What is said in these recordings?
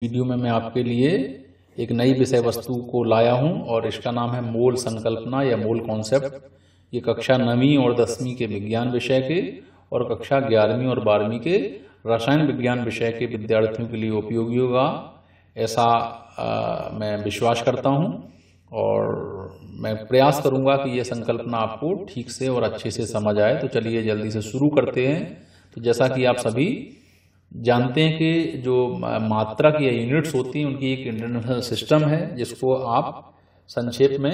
Video में मैं आपके लिए एक नई विषय वस्तु को लाया हूं और इसका नाम है मोल संकल्पना या मोल कॉन्सेप्ट। ये कक्षा 9वीं और 10वीं के विज्ञान विषय के और कक्षा 11वीं और 12वीं के रसायन विज्ञान विषय के विद्यार्थियों के लिए उपयोगी होगा, ऐसा मैं विश्वास करता हूं और मैं प्रयास करूंगा कि यह संकल्पना आपको ठीक से और अच्छे से समझ आए। तो चलिए जल्दी से शुरू करते हैं। तो जैसा कि आप सभी जानते हैं कि जो मात्रक या यूनिट्स होती हैं उनकी एक इंटरनेशनल सिस्टम है जिसको आप संक्षेप में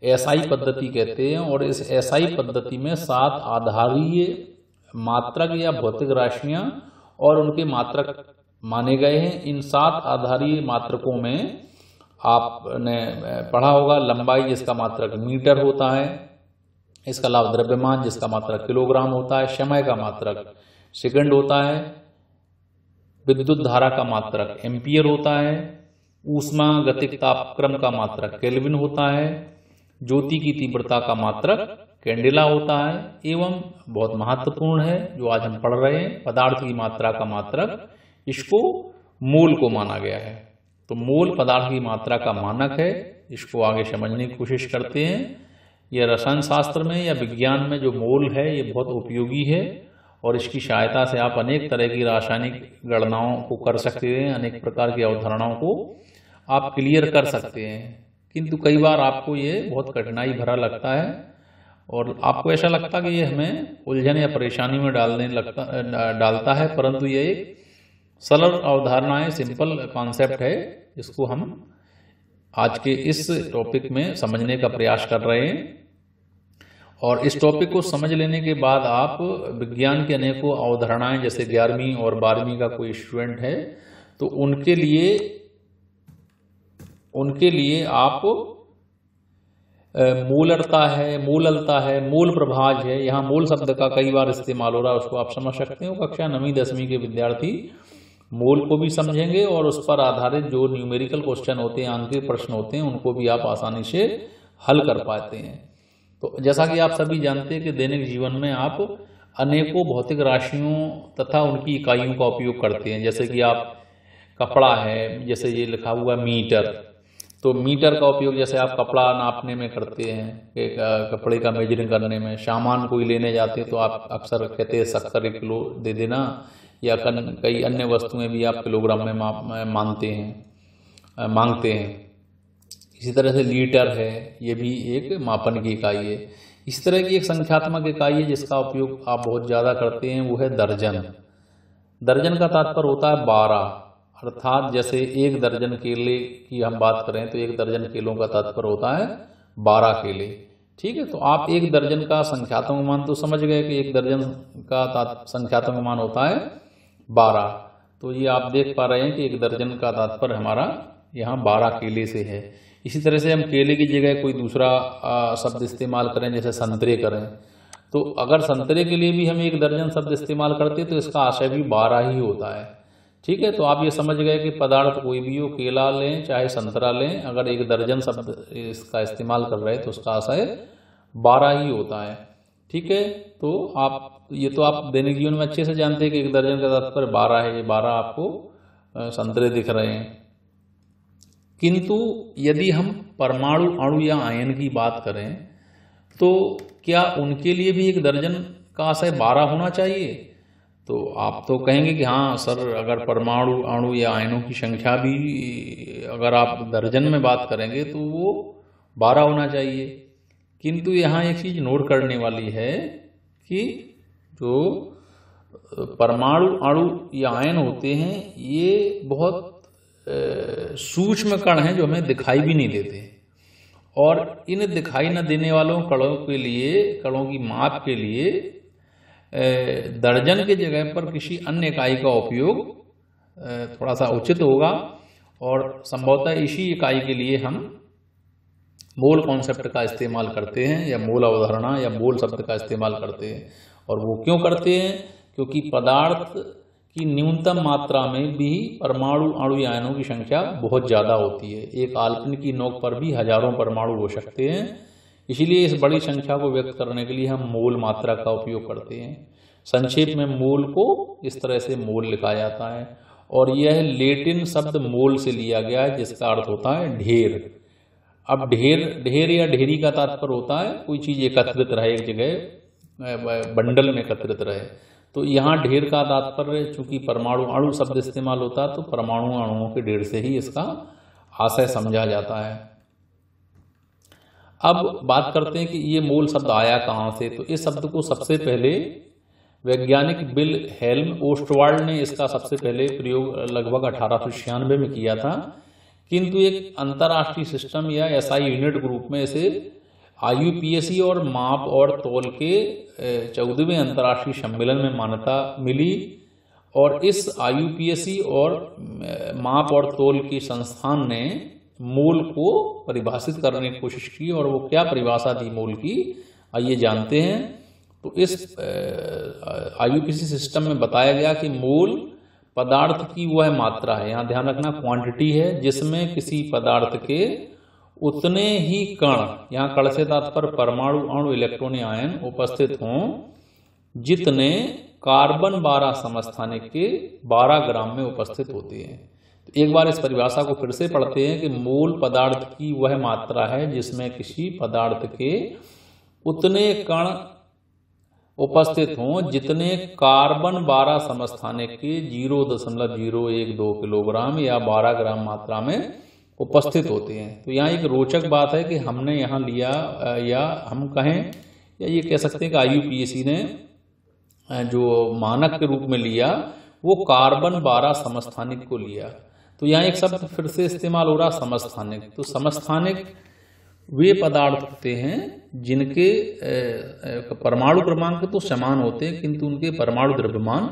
एसआई पद्धति कहते हैं। और इस एसआई पद्धति में 7 आधारीय मात्रक या भौतिक राशियां और उनके मात्रक माने गए हैं। इन 7 आधारीय मात्रकों में आपने पढ़ा होगा लंबाई जिसका मात्रक मीटर होता है, इसका अलावा द्रव्यमान जिसका मात्रक किलोग्राम होता है, समय का मात्रक सेकंड होता है, विद्युत धारा का मात्रक एम्पियर होता है, ऊष्मा गतिक तापक्रम का मात्रक केल्विन होता है, ज्योति की तीव्रता का मात्रक कैंडेला होता है, एवं बहुत महत्वपूर्ण है जो आज हम पढ़ रहे हैं पदार्थ की मात्रा का मात्रक, इसको मोल को माना गया है। तो मोल पदार्थ की मात्रा का मानक है, इसको आगे समझने की कोशिश करते हैं। यह रसायन शास्त्र में या विज्ञान में जो मोल है ये बहुत उपयोगी है और इसकी सहायता से आप अनेक तरह की रासायनिक गणनाओं को कर सकते हैं, अनेक प्रकार की अवधारणाओं को आप क्लियर कर सकते हैं। किंतु कई बार आपको ये बहुत कठिनाई भरा लगता है और आपको ऐसा लगता है कि ये हमें उलझन या परेशानी में डालता है, परंतु ये एक सरल अवधारणा है, सिंपल कॉन्सेप्ट है, जिसको हम आज के इस टॉपिक में समझने का प्रयास कर रहे हैं। और इस टॉपिक को समझ लेने के बाद आप विज्ञान के अनेकों अवधारणाएं, जैसे 11वीं और 12वीं का कोई स्टूडेंट है तो उनके लिए आप मूलरता है, मूललता है, मूल प्रभाज है, यहाँ मूल शब्द का कई बार इस्तेमाल हो रहा है, उसको आप समझ सकते हो। कक्षा 9वीं 10वीं के विद्यार्थी मूल को भी समझेंगे और उस पर आधारित जो न्यूमेरिकल क्वेश्चन होते हैं, अंकीय प्रश्न होते हैं, उनको भी आप आसानी से हल कर पाते हैं। तो जैसा कि आप सभी जानते हैं कि दैनिक जीवन में आप अनेकों भौतिक राशियों तथा उनकी इकाइयों का उपयोग करते हैं। जैसे कि आप कपड़ा है, जैसे ये लिखा हुआ मीटर, तो मीटर का उपयोग जैसे आप कपड़ा नापने में करते हैं, कपड़े का मेजरिंग करने में। सामान कोई लेने जाते हैं तो आप अक्सर कहते हैं शक्कर 1 किलो दे देना, या कई अन्य वस्तुएं भी आप किलोग्राम में मांगते हैं। इसी तरह से लीटर है, ये भी एक मापन की इकाई है। इस तरह की एक संख्यात्मक इकाई है जिसका उपयोग आप बहुत ज़्यादा करते हैं, वो है दर्जन। दर्जन का तात्पर्य होता है 12, अर्थात जैसे 1 दर्जन केले की हम बात करें तो 1 दर्जन केलों का तात्पर्य होता है 12 केले। ठीक है, तो आप 1 दर्जन का संख्यात्मक मान तो समझ गए कि 1 दर्जन का संख्यात्मक मान होता है 12। तो ये आप देख पा रहे हैं कि 1 दर्जन का तात्पर्य हमारा यहाँ 12 केले से है। इसी तरह से हम केले की जगह कोई दूसरा शब्द इस्तेमाल करें, जैसे संतरे करें, तो अगर संतरे के लिए भी हम 1 दर्जन शब्द इस्तेमाल करते हैं तो इसका आशय भी 12 ही होता है। ठीक है, तो आप ये समझ गए कि पदार्थ कोई भी हो, केला लें चाहे संतरा लें, अगर 1 दर्जन शब्द इसका इस्तेमाल कर रहे हैं तो उसका आशय 12 ही होता है। ठीक है, तो आप दैनिक जीवन में अच्छे से जानते हैं कि 1 दर्जन का तात्पर्य 12 है। ये 12 आपको संतरे दिख रहे हैं। किंतु यदि हम परमाणु, अणु या आयन की बात करें तो क्या उनके लिए भी 1 दर्जन का आशय 12 होना चाहिए? तो आप तो कहेंगे कि हाँ सर, अगर परमाणु, अणु या आयनों की संख्या भी अगर आप दर्जन में बात करेंगे तो वो 12 होना चाहिए। किंतु यहाँ एक चीज नोट करने वाली है कि जो परमाणु, अणु या आयन होते हैं ये बहुत सूक्ष्म कण हैं जो हमें दिखाई भी नहीं देते, और इन दिखाई न देने वालों कणों की माप के लिए दर्जन के जगह पर किसी अन्य इकाई का उपयोग थोड़ा सा उचित होगा। और संभवतः इसी इकाई के लिए हम मोल कॉन्सेप्ट का इस्तेमाल करते हैं, या मोल अवधारणा या मोल शब्द का इस्तेमाल करते हैं। और वो क्यों करते हैं? क्योंकि पदार्थ की न्यूनतम मात्रा में भी परमाणु, अणु या आयनों की संख्या बहुत ज़्यादा होती है। एक आलपिन की नोक पर भी हजारों परमाणु हो सकते हैं। इसीलिए इस बड़ी संख्या को व्यक्त करने के लिए हम मोल मात्रा का उपयोग करते हैं। संक्षेप में मोल को इस तरह से मोल लिखा जाता है। और यह लेटिन शब्द मोल से लिया गया है जिसका अर्थ होता है ढेर। अब ढेर या ढेरी का तात्पर्य होता है कोई चीज एकत्रित रहे एक जगह, बंडल में एकत्रित रहे। तो यहाँ ढेर का तात्पर्य चूंकि परमाणु अणु शब्द इस्तेमाल होता है तो परमाणु अणुओं के ढेर से ही इसका आशय समझा जाता है। अब बात करते हैं कि ये मोल शब्द आया कहाँ से। तो इस शब्द को सबसे पहले वैज्ञानिक विल्हेल्म ओस्टवाल्ड ने इसका सबसे पहले प्रयोग लगभग 1896 में किया था, किंतु एक अंतर्राष्ट्रीय सिस्टम या एसआई यूनिट ग्रुप में इसे IUPAC और माप और तौल के 14वें अंतर्राष्ट्रीय सम्मेलन में मान्यता मिली। और इस IUPAC और माप और तौल की संस्थान ने मोल को परिभाषित करने की कोशिश की, और वो क्या परिभाषा दी मोल की, आइए जानते हैं। तो इस IUPAC सिस्टम में बताया गया कि मोल पदार्थ की वह मात्रा है, यहाँ ध्यान रखना क्वांटिटी है, जिसमें किसी पदार्थ के उतने ही कण, यहाँ कण से तात्पर्य परमाणु अणु इलेक्ट्रॉन या आयन उपस्थित हों जितने कार्बन 12 समस्थानिक के 12 ग्राम में उपस्थित होते हैं। तो एक बार इस परिभाषा को फिर से पढ़ते हैं कि मोल पदार्थ की वह मात्रा है जिसमें किसी पदार्थ के उतने कण उपस्थित हों जितने कार्बन 12 समस्थानिक के 0.012 किलोग्राम या 12 ग्राम मात्रा में उपस्थित होते हैं। तो यहाँ एक रोचक बात है कि हमने यहाँ लिया, या हम कहें या ये कह सकते हैं कि IUPAC ने जो मानक के रूप में लिया वो कार्बन 12 समस्थानिक को लिया। तो यहाँ एक शब्द फिर से इस्तेमाल हो रहा समस्थानिक। तो समस्थानिक वे पदार्थ होते हैं जिनके परमाणु क्रमांक तो समान होते हैं किंतु उनके परमाणु द्रव्यमान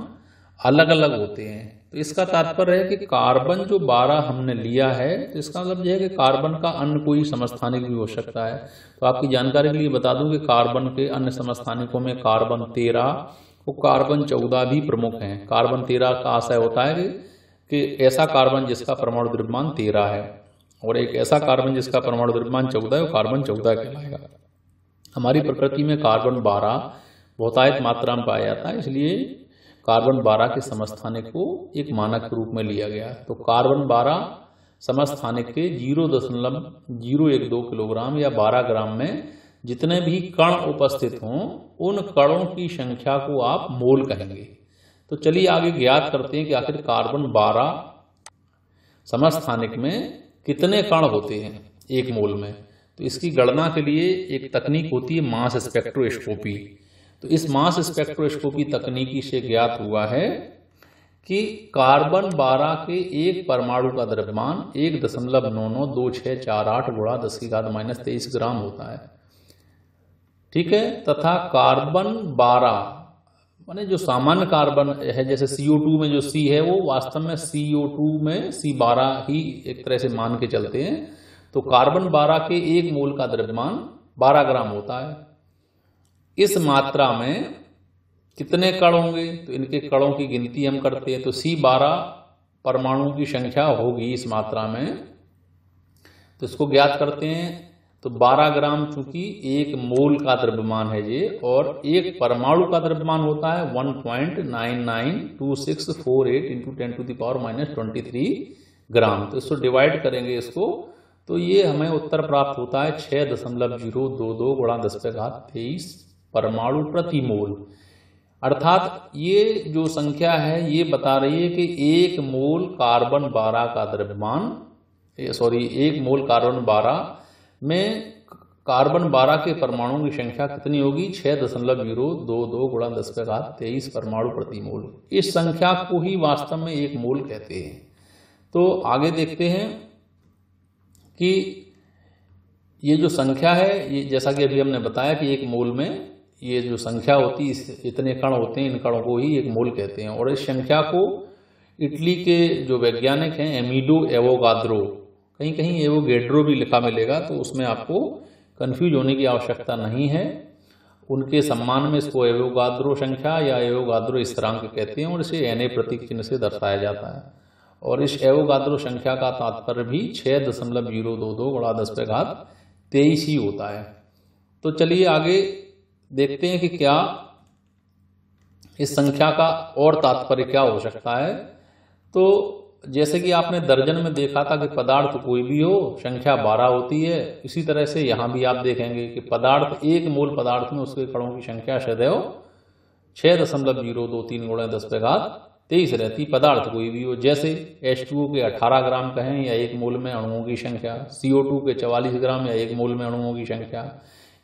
अलग अलग होते हैं। तो इसका तात्पर्य है कि कार्बन जो 12 हमने लिया है, तो इसका मतलब यह है कि कार्बन का अन्य कोई समस्थानिक भी हो सकता है। तो आपकी जानकारी के लिए बता दूं कि कार्बन के अन्य समस्थानिकों में कार्बन 13 और कार्बन 14 भी प्रमुख हैं। कार्बन 13 का आशय होता है कि ऐसा कार्बन जिसका परमाणु द्रव्यमान 13 है, और एक ऐसा कार्बन जिसका परमाणु द्रव्यमान 14 है वो कार्बन 14 कहलाएगा। हमारी प्रकृति में कार्बन 12 बहुतायत मात्रा में पाया जाता है, इसलिए कार्बन 12 के समस्थानिक को एक मानक के रूप में लिया गया। तो कार्बन 12 समस्थानिक के 0.012 किलोग्राम या 12 ग्राम में जितने भी कण उपस्थित हों उन कणों की संख्या को आप मोल कहेंगे। तो चलिए आगे ज्ञात करते हैं कि आखिर कार्बन 12 समस्थानिक में कितने कण होते हैं एक मोल में। तो इसकी गणना के लिए एक तकनीक होती है मास स्पेक्ट्रोस्कोपी। तो इस मास स्पेक्ट्रोस्कोपी तकनीकी से ज्ञात हुआ है कि कार्बन 12 के एक परमाणु का द्रव्यमान 1.992648 गुणा 10⁻³ ग्राम होता है, ठीक है। तथा कार्बन 12 माने जो सामान्य कार्बन है, जैसे CO2 में जो C है वो वास्तव में CO2 में C12 ही एक तरह से मान के चलते हैं। तो कार्बन 12 के एक मोल का द्रव्यमान 12 ग्राम होता है। इस मात्रा में कितने कण होंगे, तो इनके कणों की गिनती हम करते हैं। तो C12 परमाणुओं की संख्या होगी इस मात्रा में, तो इसको ज्ञात करते हैं। तो 12 ग्राम चूंकि एक मोल का द्रव्यमान है ये, और एक परमाणु का द्रव्यमान होता है 1.992648 × 10⁻⁻23 ग्राम। तो इसको डिवाइड करेंगे इसको, तो ये हमें उत्तर प्राप्त होता है 6.022 × 10⁻23 परमाणु प्रति मोल। अर्थात ये जो संख्या है ये बता रही है कि एक मोल कार्बन 12 का द्रव्यमान, एक मोल कार्बन 12 में कार्बन 12 के परमाणुओं की संख्या कितनी होगी, 6.022 × 10⁻23 परमाणु प्रति मोल। इस संख्या को ही वास्तव में एक मोल कहते हैं। तो आगे देखते हैं कि ये जो संख्या है, ये जैसा कि अभी हमने बताया कि एक मोल में ये जो संख्या होती है, इतने कण होते हैं, इन कणों को ही एक मोल कहते हैं। और इस संख्या को इटली के जो वैज्ञानिक हैं एमिडो एवोगाद्रो, कहीं कहीं एवोगैड्रो भी लिखा मिलेगा, तो उसमें आपको कंफ्यूज होने की आवश्यकता नहीं है। उनके सम्मान में इसको एवोगाद्रो संख्या या एवोगाद्रो स्थिरांक कहते हैं, और इसे Na प्रतीक चिन्ह से दर्शाया जाता है। और इस एवोगाद्रो संख्या का तात्पर्य भी 6.022 × 10⁻23 ही होता है। तो चलिए आगे देखते हैं कि क्या इस संख्या का और तात्पर्य क्या हो सकता है। तो जैसे कि आपने दर्जन में देखा था कि पदार्थ कोई भी हो संख्या 12 होती है, इसी तरह से यहाँ भी आप देखेंगे कि पदार्थ, एक मोल पदार्थ में उसके कणों की संख्या सदैव 6.023 × 10⁻23 रहती, पदार्थ कोई भी हो। जैसे H2O के 18 ग्राम कहें या एक मोल में अणुओं की संख्या, CO2 के 44 ग्राम या एक मोल में अणुओं की संख्या,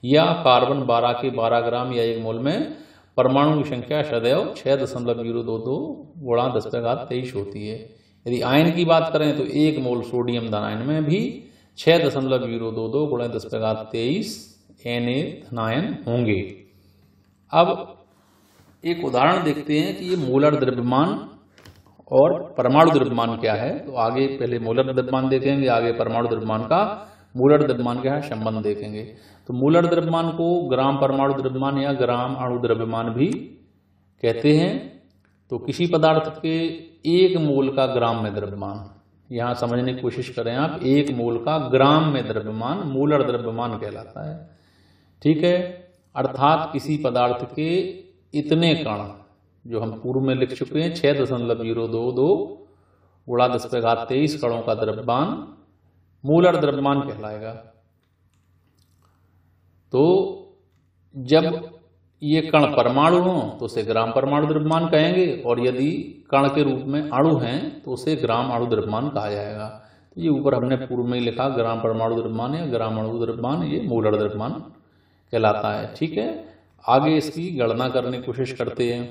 या कार्बन 12 के 12 ग्राम या एक मोल में परमाणु की संख्या सदैव 6.022 × 10⁻23 होती है। यदि आयन की बात करें तो एक मोल सोडियम धनायन में भी 6.022 × 10⁻23 Na धनायन होंगे। अब एक उदाहरण देखते हैं कि ये मोलर द्रव्यमान और परमाणु द्रव्यमान क्या है। तो आगे पहले मोलर द्रव्यमान देखेंगे, आगे परमाणु द्रव्यमान का मोलर द्रव्यमान क्या है संबंध देखेंगे। तो मोलर द्रव्यमान को ग्राम परमाणु द्रव्यमान या ग्राम अणु द्रव्यमान भी कहते हैं। तो किसी पदार्थ के एक मोल का ग्राम में द्रव्यमान, यहां समझने की कोशिश करें आप, एक मोल का ग्राम में द्रव्यमान मोलर द्रव्यमान कहलाता है। ठीक है, अर्थात किसी पदार्थ के इतने कण, जो हम पूर्व में लिख चुके हैं 6.022 × 10⁻23 कणों का द्रव्यमान मोलर द्रव्यमान कहलाएगा। तो जब ये कण परमाणु हो तो उसे ग्राम परमाणु द्रव्यमान कहेंगे, और यदि कण के रूप में अणु हैं तो उसे ग्राम अणु द्रव्यमान कहा जाएगा। तो ये ऊपर हमने पूर्व में ही लिखा, ग्राम परमाणु द्रव्यमान या ग्राम अणु द्रव्यमान, ये मोलर द्रव्यमान कहलाता है। ठीक है, आगे इसकी गणना करने की कोशिश करते हैं।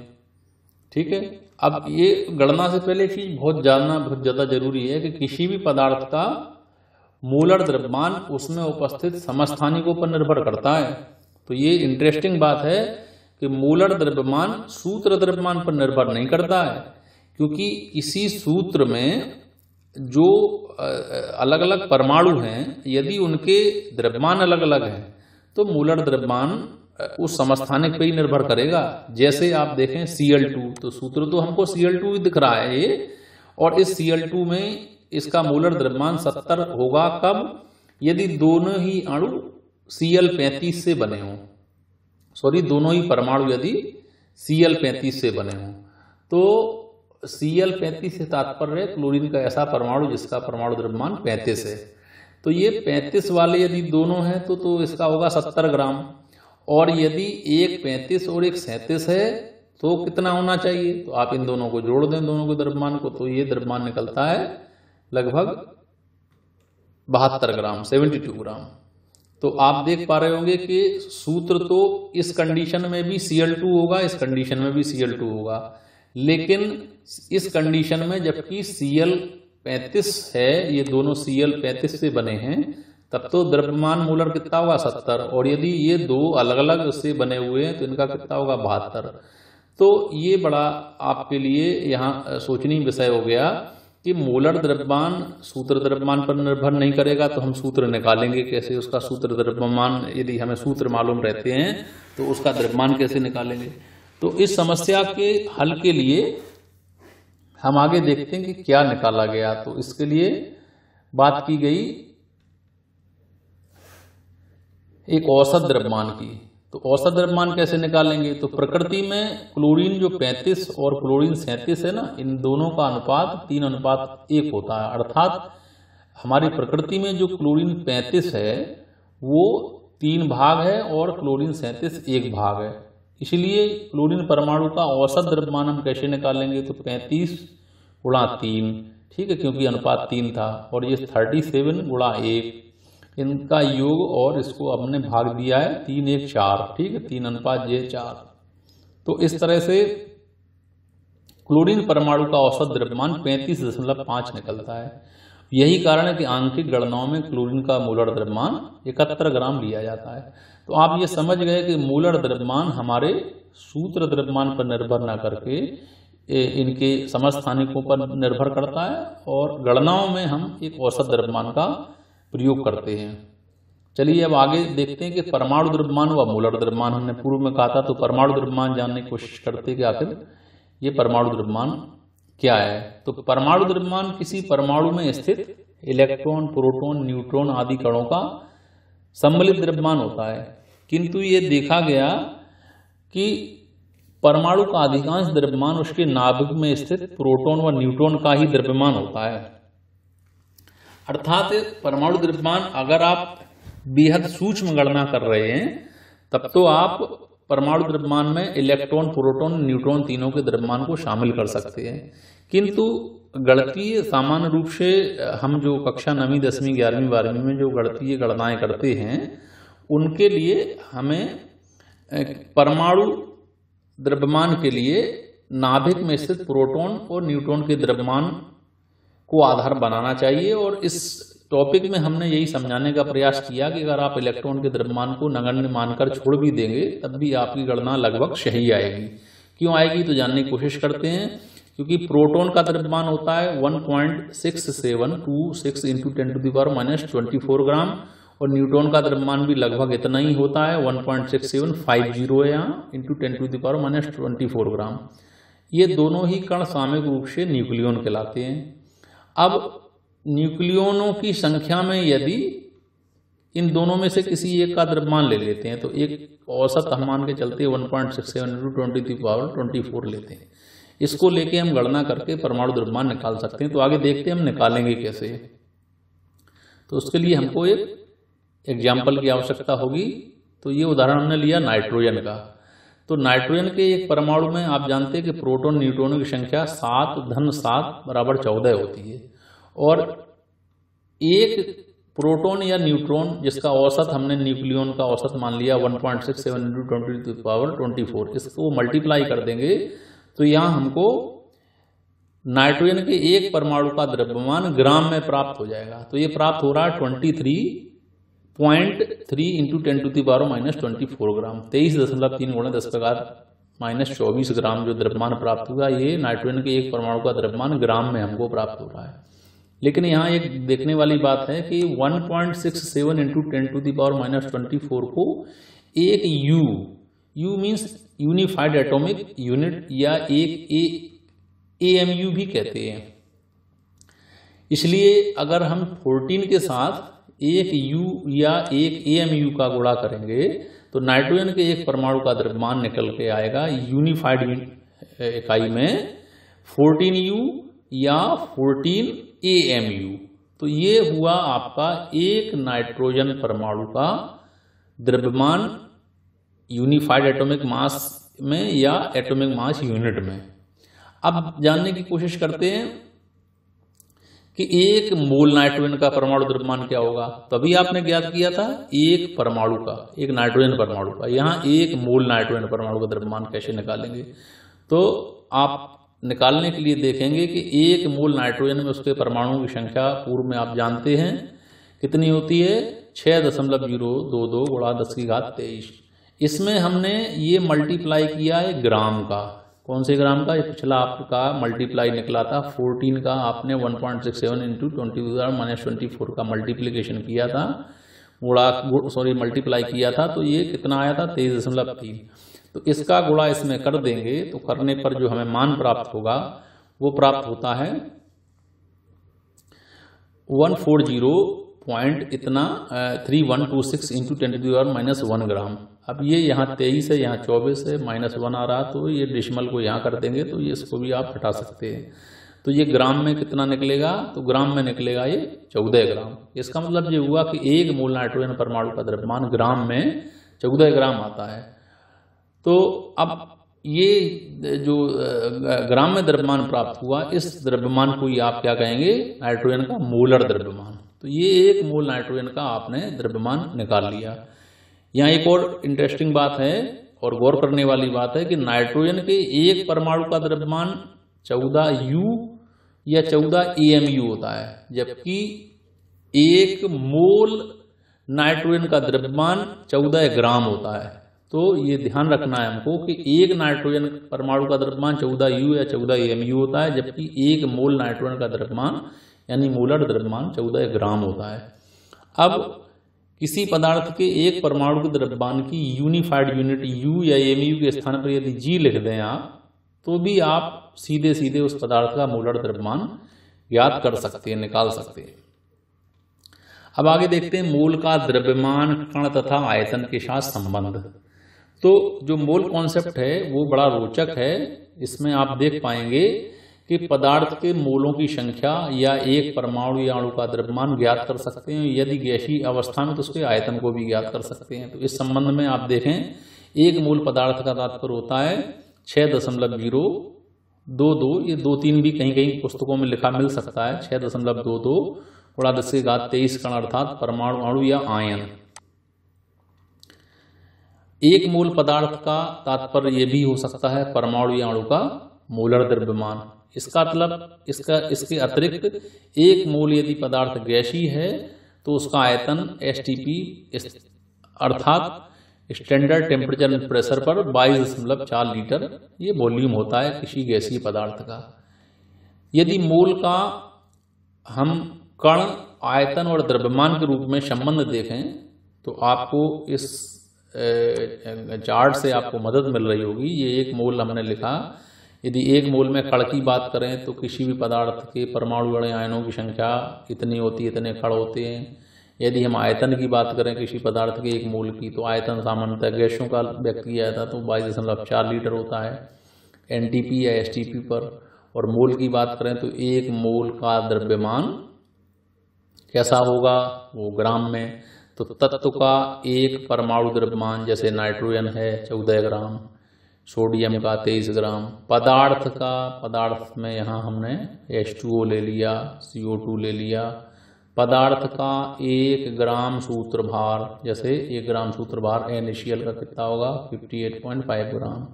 ठीक है, अब ये गणना से पहले चीज बहुत जानना बहुत ज्यादा जरूरी है कि किसी भी पदार्थ का मोलर द्रव्यमान उसमें उपस्थित समस्थानिकों पर निर्भर करता है। तो ये इंटरेस्टिंग बात है कि मोलर द्रव्यमान सूत्र द्रव्यमान पर निर्भर नहीं करता है, क्योंकि इसी सूत्र में जो अलग अलग परमाणु हैं यदि उनके द्रव्यमान अलग अलग हैं तो मोलर द्रव्यमान उस समस्थानिक पर ही निर्भर करेगा। जैसे आप देखें Cl2, तो सूत्र तो हमको Cl2 ही दिख रहा है ये, और इस Cl2 में इसका मोलर द्रव्यमान 70 होगा। कब? यदि दोनों ही अणु Cl35 से बने हों, सॉरी दोनों ही परमाणु यदि Cl35 से बने हों। तो Cl35 से तात्पर्य क्लोरीन का ऐसा परमाणु जिसका परमाणु द्रव्यमान 35 है। तो ये 35 वाले यदि दोनों हैं तो इसका होगा 70 ग्राम, और यदि एक 35 और एक 37 है तो कितना होना चाहिए? तो आप इन दोनों को जोड़ दें, दोनों के द्रव्यमान को, तो ये द्रव्यमान निकलता है लगभग 72 ग्राम, 72 ग्राम। तो आप देख पा रहे होंगे कि सूत्र तो इस कंडीशन में भी Cl2 होगा, इस कंडीशन में भी Cl2 होगा, लेकिन इस कंडीशन में जबकि Cl35 है, ये दोनों Cl35 से बने हैं, तब तो द्रव्यमान मोलर कितना होगा 70, और यदि ये दो अलग अलग से बने हुए हैं तो इनका कितना होगा 72। तो ये बड़ा आपके लिए यहाँ सोचनीय विषय हो गया कि मोलर द्रव्यमान सूत्र द्रव्यमान पर निर्भर नहीं करेगा। तो हम सूत्र निकालेंगे कैसे? उसका सूत्र द्रव्यमान, यदि हमें सूत्र मालूम रहते हैं तो उसका द्रव्यमान कैसे निकालेंगे? तो इस समस्या के हल के लिए हम आगे देखते हैं कि क्या निकाला गया। तो इसके लिए बात की गई एक औसत द्रव्यमान की। तो औसत द्रव्यमान कैसे निकालेंगे? तो प्रकृति में क्लोरीन जो 35 और क्लोरीन 37 है ना, इन दोनों का अनुपात 3:1 होता है। अर्थात हमारी प्रकृति में जो क्लोरीन 35 है वो 3 भाग है और क्लोरीन 37 1 भाग है। इसलिए क्लोरीन परमाणु का औसत द्रव्यमान हम कैसे निकालेंगे? तो 35 × 3, ठीक है, क्योंकि अनुपात 3 था, और ये 37 × 1, इनका योग, और इसको हमने भाग दिया है 3 1 4, ठीक है, 3:4। तो इस तरह से क्लोरीन परमाणु का औसत द्रव्यमान 35.5 निकलता है। यही कारण है कि आंकिक गणनाओं में क्लोरीन का मोलर द्रव्यमान 71 ग्राम लिया जाता है। तो आप ये समझ गए कि मोलर द्रव्यमान हमारे सूत्र द्रव्यमान पर निर्भर न करके इनके समस्थानिकों पर निर्भर करता है, और गणनाओं में हम एक औसत द्रव्यमान का प्रयोग करते हैं। चलिए अब आगे देखते हैं कि परमाणु द्रव्यमान व मोलर द्रव्यमान, हमने पूर्व में कहा था। तो परमाणु द्रव्यमान जानने की कोशिश करते हैं कि आखिर ये परमाणु द्रव्यमान क्या है। तो परमाणु द्रव्यमान किसी परमाणु में स्थित इलेक्ट्रॉन, प्रोटॉन, न्यूट्रॉन आदि कणों का सम्मिलित द्रव्यमान होता है। किंतु ये देखा गया कि परमाणु का अधिकांश द्रव्यमान उसके नाभिक में स्थित प्रोटॉन व न्यूट्रॉन का ही द्रव्यमान होता है। अर्थात परमाणु द्रव्यमान अगर आप बेहद सूक्ष्म गणना कर रहे हैं तब तो आप परमाणु द्रव्यमान में इलेक्ट्रॉन, प्रोटॉन, न्यूट्रॉन तीनों के द्रव्यमान को शामिल कर सकते हैं। किंतु गणितीय सामान्य रूप से हम जो कक्षा 9वीं, 10वीं, 11वीं, 12वीं में जो गणितीय गणनाएं करते हैं उनके लिए हमें परमाणु द्रव्यमान के लिए नाभिक में स्थित प्रोटॉन और न्यूट्रॉन के द्रव्यमान को आधार बनाना चाहिए। और इस टॉपिक में हमने यही समझाने का प्रयास किया कि अगर आप इलेक्ट्रॉन के द्रव्यमान को नगण्य मानकर छोड़ भी देंगे तब भी आपकी गणना लगभग सही आएगी। क्यों आएगी तो जानने की कोशिश करते हैं। क्योंकि प्रोटॉन का द्रव्यमान होता है 1.6726 इंटू 10⁻⁻24 ग्राम और न्यूट्रॉन का द्रव्यमान भी लगभग इतना ही होता है 1.6750 है यहाँ इंटू 10⁻⁻24 ग्राम। ये दोनों ही कण सामूहिक रूप से न्यूक्लियॉन कहलाते हैं। अब न्यूक्लियॉनों की संख्या में यदि इन दोनों में से किसी एक का द्रव्यमान ले लेते हैं तो एक औसत हम मान के चलते 1.67 इंटू 10⁻24 लेते हैं। इसको लेके हम गणना करके परमाणु द्रव्यमान निकाल सकते हैं। तो आगे देखते हैं हम निकालेंगे कैसे। तो उसके लिए हमको एक एग्जाम्पल की आवश्यकता होगी। तो ये उदाहरण हमने लिया नाइट्रोजन का। तो नाइट्रोजन के एक परमाणु में आप जानते हैं कि प्रोटॉन, न्यूट्रॉनों की संख्या 7 बराबर 14 होती है और एक प्रोटॉन या न्यूट्रॉन जिसका औसत हमने न्यूक्लियॉन का औसत मान लिया 1.67 इंटू 10⁻24, इसको मल्टीप्लाई कर देंगे तो यहाँ हमको नाइट्रोजन के एक परमाणु का द्रव्यमान ग्राम में प्राप्त हो जाएगा। तो ये प्राप्त हो रहा है 23.3 इंटू 10⁻⁻24 ग्राम, 23.3 × 10⁻⁻24 ग्राम जो द्रव्यमान प्राप्त हुआ ये नाइट्रोजन के एक परमाणु का द्रव्यमान ग्राम में हमको प्राप्त हो रहा है। लेकिन यहाँ एक देखने वाली बात है कि 1.67 इंटू 10⁻⁻24 को एक you means unified atomic unit या एक AMU भी कहते हैं। इसलिए अगर हम 14 के साथ एक U या एक AMU का गुणा करेंगे तो नाइट्रोजन के एक परमाणु का द्रव्यमान निकल के आएगा यूनिफाइड इकाई में 14U या 14 AMU। तो ये हुआ आपका एक नाइट्रोजन परमाणु का द्रव्यमान यूनिफाइड एटॉमिक मास में या एटॉमिक मास यूनिट में। अब जानने की कोशिश करते हैं कि एक मोल नाइट्रोजन का परमाणु द्रव्यमान क्या होगा। तभी आपने ज्ञात किया था एक परमाणु का, एक नाइट्रोजन परमाणु का। यहाँ एक मोल नाइट्रोजन परमाणु का द्रव्यमान कैसे निकालेंगे तो आप निकालने के लिए देखेंगे कि एक मोल नाइट्रोजन में उसके परमाणुओं की संख्या पूर्व में आप जानते हैं कितनी होती है 6.022 × 10⁻23। इसमें हमने ये मल्टीप्लाई किया है ग्राम का। कौन से ग्राम का? ये पिछला आपका मल्टीप्लाई निकला था 14 का, आपने 1.67 इंटू 10⁻⁻24 का मल्टीप्लीकेशन किया था, मल्टीप्लाई किया था। तो ये कितना आया था 23.3। तो इसका गुणा इसमें कर देंगे तो करने पर जो हमें मान प्राप्त होगा वो प्राप्त होता है 140.3126 इंटू 10⁻⁻1 ग्राम। अब ये यहाँ 23 है, यहाँ 24 है, -1 आ रहा तो ये डेसिमल को यहाँ कर देंगे तो ये इसको भी आप हटा सकते हैं। तो ये ग्राम में कितना निकलेगा तो ग्राम में निकलेगा ये 14 ग्राम। इसका मतलब ये हुआ कि एक मोल नाइट्रोजन परमाणु का द्रव्यमान ग्राम में 14 ग्राम आता है। तो अब ये जो ग्राम में द्रव्यमान प्राप्त हुआ इस द्रव्यमान को ही आप क्या कहेंगे नाइट्रोजन का मोलर द्रव्यमान। तो ये एक मोल नाइट्रोजन का आपने द्रव्यमान निकाल लिया। यहाँ एक और इंटरेस्टिंग बात है और गौर करने वाली बात है कि नाइट्रोजन के एक परमाणु का द्रव्यमान 14U या 14 AMU होता है, जबकि एक मोल नाइट्रोजन का द्रव्यमान 14 ग्राम होता है। तो ये ध्यान रखना है हमको कि एक नाइट्रोजन परमाणु का द्रव्यमान 14U या 14 AMU होता है, जबकि एक मोल नाइट्रोजन का द्रव्यमान यानी मोलर द्रव्यमान 14 ग्राम होता है। अब किसी पदार्थ के एक परमाणु के द्रव्यमान की यूनिफाइड यूनिट U या AMU के स्थान पर यदि G लिख दें आप तो भी आप सीधे सीधे उस पदार्थ का मोलर द्रव्यमान ज्ञात कर सकते हैं, निकाल सकते हैं। अब आगे देखते हैं मोल का द्रव्यमान, कण तथा आयतन के साथ संबंध। तो जो मोल कॉन्सेप्ट है वो बड़ा रोचक है। इसमें आप देख पाएंगे कि पदार्थ के मोलों की संख्या या एक परमाणु या अणु का द्रव्यमान ज्ञात कर सकते हैं। यदि गैसीय अवस्था में तो उसके आयतन को भी ज्ञात कर सकते हैं। तो इस संबंध में आप देखें, एक मोल पदार्थ का तात्पर्य होता है 6.022, ये 2-3 भी कहीं कहीं पुस्तकों में लिखा मिल सकता है, 6.22 × 10⁻23 कण अर्थात परमाणु, अणु या आयन। एक मोल पदार्थ का तात्पर्य यह भी हो सकता है परमाणु या अणु का मोलर द्रव्यमान। इसका मतलब इसके अतिरिक्त एक मोल यदि पदार्थ गैसीय है तो उसका आयतन STP अर्थात स्टैंडर्ड टेम्परेचर एंड प्रेशर पर 22.4 लीटर ये वॉल्यूम होता है किसी गैसीय पदार्थ का। यदि मोल का हम कण, आयतन और द्रव्यमान के रूप में संबंध देखें तो आपको इस चार्ट से आपको मदद मिल रही होगी। ये एक मोल हमने लिखा, यदि एक मोल में कण की बात करें तो किसी भी पदार्थ के परमाणु अणु आयनों की संख्या इतनी होती है, इतने कण होते हैं। यदि हम आयतन की बात करें किसी पदार्थ के एक मोल की, तो आयतन सामान्यतः गैसों का व्यक्त किया जाता है तो 22.4 लीटर होता है NTP या STP पर। और मोल की बात करें तो एक मोल का द्रव्यमान कैसा होगा, वो ग्राम में। तो तत्व का एक परमाणु द्रव्यमान जैसे नाइट्रोजन है 14 ग्राम, सोडियम का 23 ग्राम, पदार्थ में यहाँ हमने H2O ले लिया, CO2 ले लिया। पदार्थ का 1 ग्राम सूत्र भार, जैसे 1 ग्राम सूत्र भार NaCl का कितना होगा 58.5 ग्राम,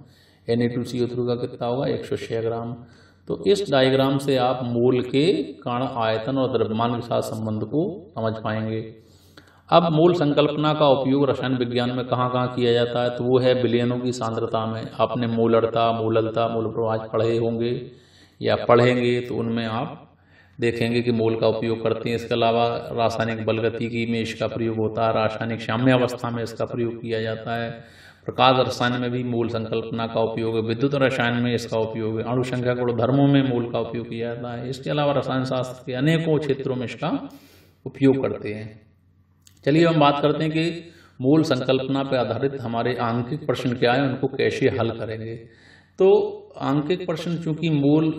Na2CO3 का कितना होगा 106 ग्राम। तो इस डायग्राम से आप मोल के कण, आयतन और द्रव्यमान के साथ संबंध को समझ पाएंगे। अब मोल संकल्पना का उपयोग रसायन विज्ञान में कहाँ कहाँ किया जाता है, तो वो है विलयनों की सांद्रता में। आपने मोलरता, मोललता, मोल प्रवाह पढ़े होंगे या पढ़ेंगे, तो उनमें आप देखेंगे कि मोल का उपयोग करते हैं। इसके अलावा रासायनिक बलगतिकी में इसका प्रयोग होता है, रासायनिक साम्यावस्था में इसका प्रयोग किया जाता है, प्रकाश रसायन में भी मोल संकल्पना का उपयोग है, विद्युत रसायन में इसका उपयोग है, अणु संख्या गुणधर्मों में मोल का उपयोग किया जाता है। इसके अलावा रसायन शास्त्र के अनेकों क्षेत्रों में इसका उपयोग करते हैं। चलिए हम बात करते हैं कि मोल संकल्पना पर आधारित हमारे आंकिक प्रश्न क्या है, उनको कैसे हल करेंगे। तो आंकिक प्रश्न चूंकि मोल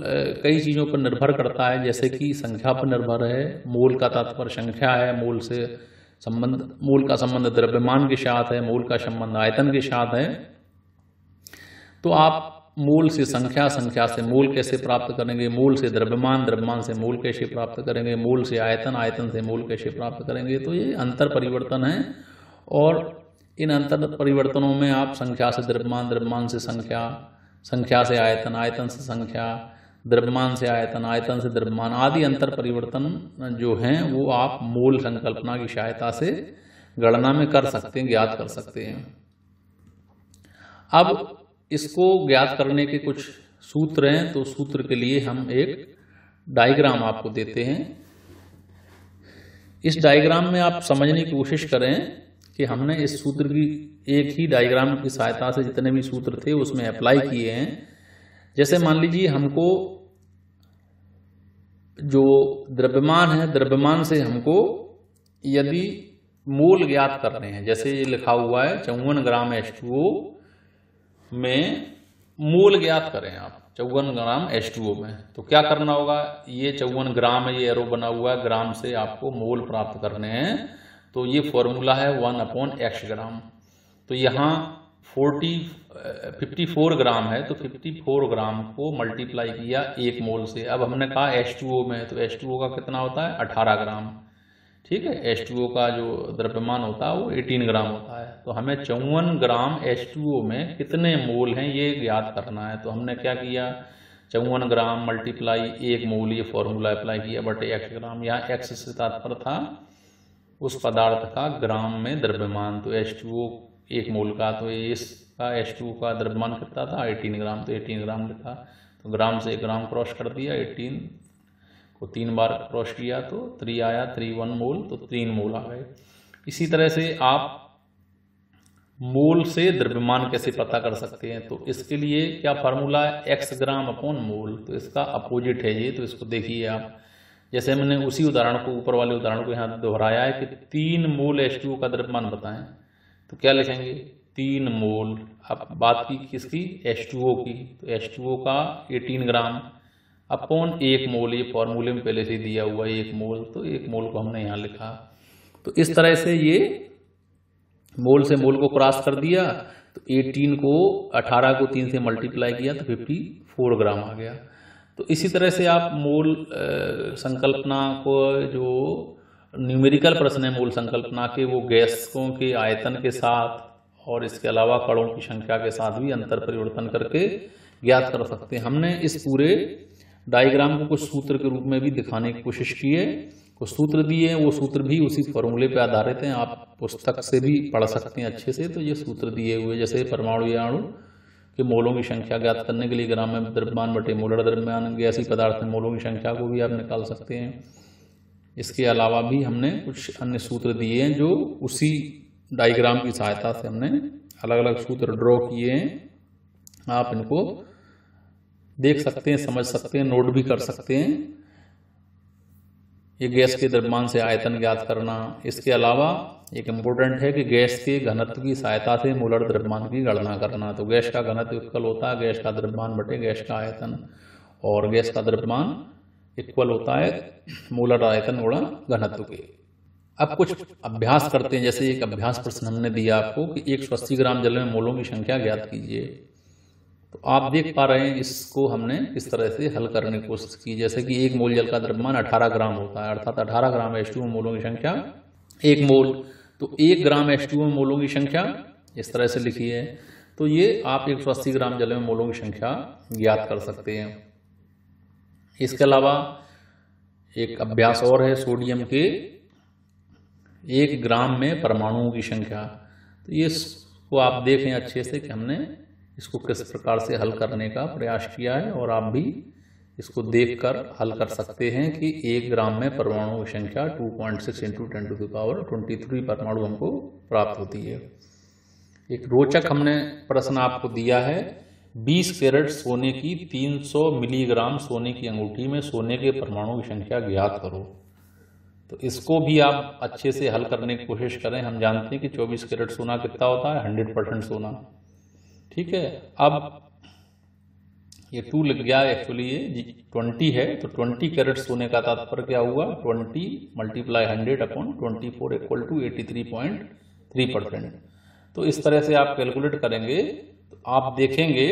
कई चीज़ों पर निर्भर करता है, जैसे कि संख्या पर निर्भर है, मोल का तात्पर्य संख्या है, मोल का संबंध द्रव्यमान के साथ है, मोल का संबंध आयतन के साथ है। तो आप मोल से संख्या, संख्या से मोल कैसे प्राप्त करेंगे, मोल से द्रव्यमान, द्रव्यमान से मोल कैसे प्राप्त करेंगे, मोल से आयतन, आयतन से मोल कैसे प्राप्त करेंगे। तो ये अंतर परिवर्तन है और इन अंतर परिवर्तनों में आप संख्या से द्रव्यमान, द्रव्यमान से संख्या, संख्या से आयतन, आयतन से संख्या, द्रव्यमान से आयतन, आयतन से द्रव्यमान आदि अंतर परिवर्तन जो हैं वो आप मोल संकल्पना की सहायता से गणना में कर सकते हैं, ज्ञात कर सकते हैं। अब इसको ज्ञात करने के कुछ सूत्र हैं, तो सूत्र के लिए हम एक डायग्राम आपको देते हैं। इस डायग्राम में आप समझने की कोशिश करें कि हमने इस सूत्र की एक ही डायग्राम की सहायता से जितने भी सूत्र थे उसमें अप्लाई किए हैं। जैसे मान लीजिए हमको जो द्रव्यमान है, द्रव्यमान से हमको यदि मोल ज्ञात करने हैं, जैसे ये लिखा हुआ है 54 ग्राम H2O में मोल ज्ञात करें आप 54 ग्राम H2O में, तो क्या करना होगा, ये 54 ग्राम है, ये एरो बना हुआ है, ग्राम से आपको मोल प्राप्त करने हैं। तो ये फॉर्मूला है 1/x ग्राम। तो यहाँ 54 ग्राम है, तो 54 ग्राम को मल्टीप्लाई किया 1 मोल से। अब हमने कहा H2O में, तो H2O का कितना होता है 18 ग्राम, ठीक है। H2O का जो द्रव्यमान होता है वो 18 ग्राम होता है। तो हमें 54 ग्राम H2O में कितने मोल हैं ये ज्ञात करना है। तो हमने क्या किया, 54 ग्राम मल्टीप्लाई 1 मोल, ये फॉर्मूला अप्लाई किया बटे x ग्राम। यहाँ x से तात्पर्य था उस पदार्थ का ग्राम में द्रव्यमान, तो H2O 1 मोल का, तो इसका H2O का द्रव्यमान कितना था 18 ग्राम, तो 18 ग्राम लिखा। तो ग्राम से 1 ग्राम क्रॉस कर दिया, 18 को 3 बार क्रॉस किया तो 3 आया, 3 मोल, तो 3 मोल आ गए। इसी तरह से आप मोल से द्रव्यमान कैसे पता कर सकते हैं, तो इसके लिए क्या फार्मूला है x ग्राम अपॉन मोल, तो इसका अपोजिट है ये। तो इसको देखिए आप, जैसे मैंने उसी उदाहरण को, ऊपर वाले उदाहरण को यहाँ दोहराया है कि 3 मोल H2O का द्रव्यमान बताएं, तो क्या लिखेंगे 3 मोल। अब बात की किसकी, H2O की, तो H2O का 18 ग्राम अपॉन 1 मोल, ये फॉर्मूले में पहले से दिया हुआ है 1 मोल, तो 1 मोल को हमने यहाँ लिखा। तो इस तरह से ये मोल से मोल को क्रॉस कर दिया, तो 18 को 18 को 3 से मल्टीप्लाई किया तो 54 ग्राम आ गया। तो इसी तरह से आप मोल संकल्पना को, जो न्यूमेरिकल प्रश्न है मोल संकल्पना के, वो गैसों के आयतन के साथ और इसके अलावा कणों की संख्या के साथ भी अंतर परिवर्तन करके ज्ञात कर सकते हैं। हमने इस पूरे डायग्राम को कुछ सूत्र के रूप में भी दिखाने की कोशिश की है। कुछ सूत्र दिए हैं, वो सूत्र भी उसी फॉर्मूले पे आधारित हैं, आप पुस्तक से भी पढ़ सकते हैं अच्छे से। तो ये सूत्र दिए हुए, जैसे परमाणु या अणु के मोलों की संख्या ज्ञात करने के लिए ग्राम में द्रव्यमान बटे मोलर द्रव्यमान, गैसीय पदार्थ में मोलों की संख्या को भी आप निकाल सकते हैं। इसके अलावा भी हमने कुछ अन्य सूत्र दिए हैं जो उसी डायग्राम की सहायता से हमने अलग अलग सूत्र ड्रॉ किए हैं। आप इनको देख सकते हैं, समझ सकते हैं, नोट भी कर सकते हैं। ये गैस के द्रव्यमान से आयतन ज्ञात करना। इसके अलावा एक इम्पोर्टेंट है कि गैस के घनत्व की सहायता से मोलर द्रव्यमान की गणना करना। तो गैस का घनत्व इक्वल होता है गैस का द्रव्यमान बटे गैस का आयतन, और गैस का द्रव्यमान इक्वल होता है मोलर आयतन गुणा घनत्व के। अब कुछ अभ्यास करते हैं। जैसे एक अभ्यास प्रश्न हमने दिया आपको कि 180 ग्राम जल में मोलों की संख्या ज्ञात कीजिए। तो आप देख पा रहे हैं इसको हमने इस तरह से हल करने की कोशिश की। जैसे कि 1 मोल जल का द्रव्यमान 18 ग्राम होता है, अर्थात 18 ग्राम H2O मोलों की संख्या 1 मोल। तो 1 ग्राम H2O मोलों की संख्या इस तरह से लिखी है। तो ये आप 180 ग्राम जल में मोलों की संख्या ज्ञात कर सकते हैं। इसके अलावा एक अभ्यास और है सोडियम के 1 ग्राम में परमाणुओं की संख्या। तो ये को आप देखें अच्छे से कि हमने इसको किस प्रकार से हल करने का प्रयास किया है, और आप भी इसको देखकर हल कर सकते हैं कि 1 ग्राम में परमाणुओं की संख्या 2.6 × 10⁻23 परमाणु हमको प्राप्त होती है। एक रोचक हमने प्रश्न आपको दिया है, 20 कैरेट सोने की 300 मिलीग्राम सोने की अंगूठी में सोने के परमाणुओं की संख्या ज्ञात करो। तो इसको भी आप अच्छे से हल करने की कोशिश करें। हम जानते हैं कि 24 कैरेट सोना कितना होता है, 100% सोना। ठीक है, अब ये 2 लग गया, एक्चुअली ये 20 है। तो 20 कैरेट सोने का तात्पर्य क्या हुआ, 20 × 100/24 = 83.3%। तो इस तरह से आप कैलकुलेट करेंगे तो आप देखेंगे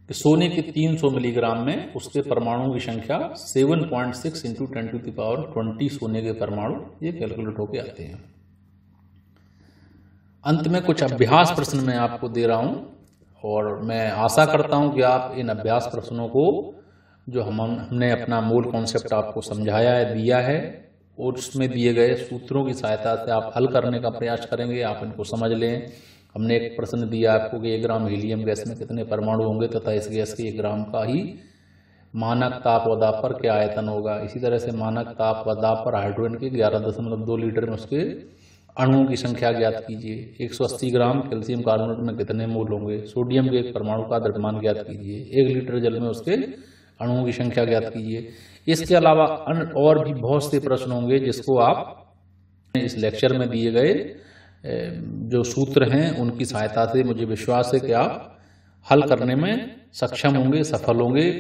कि सोने के 300 मिलीग्राम में उसके परमाणुओं की संख्या 7.6 × 10⁻20 सोने के परमाणु ये कैलकुलेट होके आते हैं। अंत में कुछ अभ्यास प्रश्न मैं आपको दे रहा हूं, और मैं आशा करता हूं कि आप इन अभ्यास प्रश्नों को, जो हमने अपना मूल कॉन्सेप्ट आपको समझाया है, दिया है, और उसमें दिए गए सूत्रों की सहायता से आप हल करने का प्रयास करेंगे। आप इनको समझ लें। हमने एक प्रश्न दिया आपको कि 1 ग्राम हीलियम गैस में कितने परमाणु होंगे तथा इस गैस के 1 ग्राम का ही मानक ताप व दाब पर क्या आयतन होगा। इसी तरह से मानक ताप व दाब पर हाइड्रोजन के 11.2 लीटर में उसके अणुओं की संख्या ज्ञात कीजिए। 180 ग्राम कैल्शियम कार्बोनेट में कितने मोल होंगे। सोडियम के 1 परमाणु का द्रव्यमान ज्ञात कीजिए। 1 लीटर जल में उसके अणुओं की संख्या ज्ञात कीजिए। इसके अलावा अन्य और भी बहुत से प्रश्न होंगे जिसको आप इस लेक्चर में दिए गए जो सूत्र हैं उनकी सहायता से मुझे विश्वास है कि आप हल करने में सक्षम होंगे, सफल होंगे।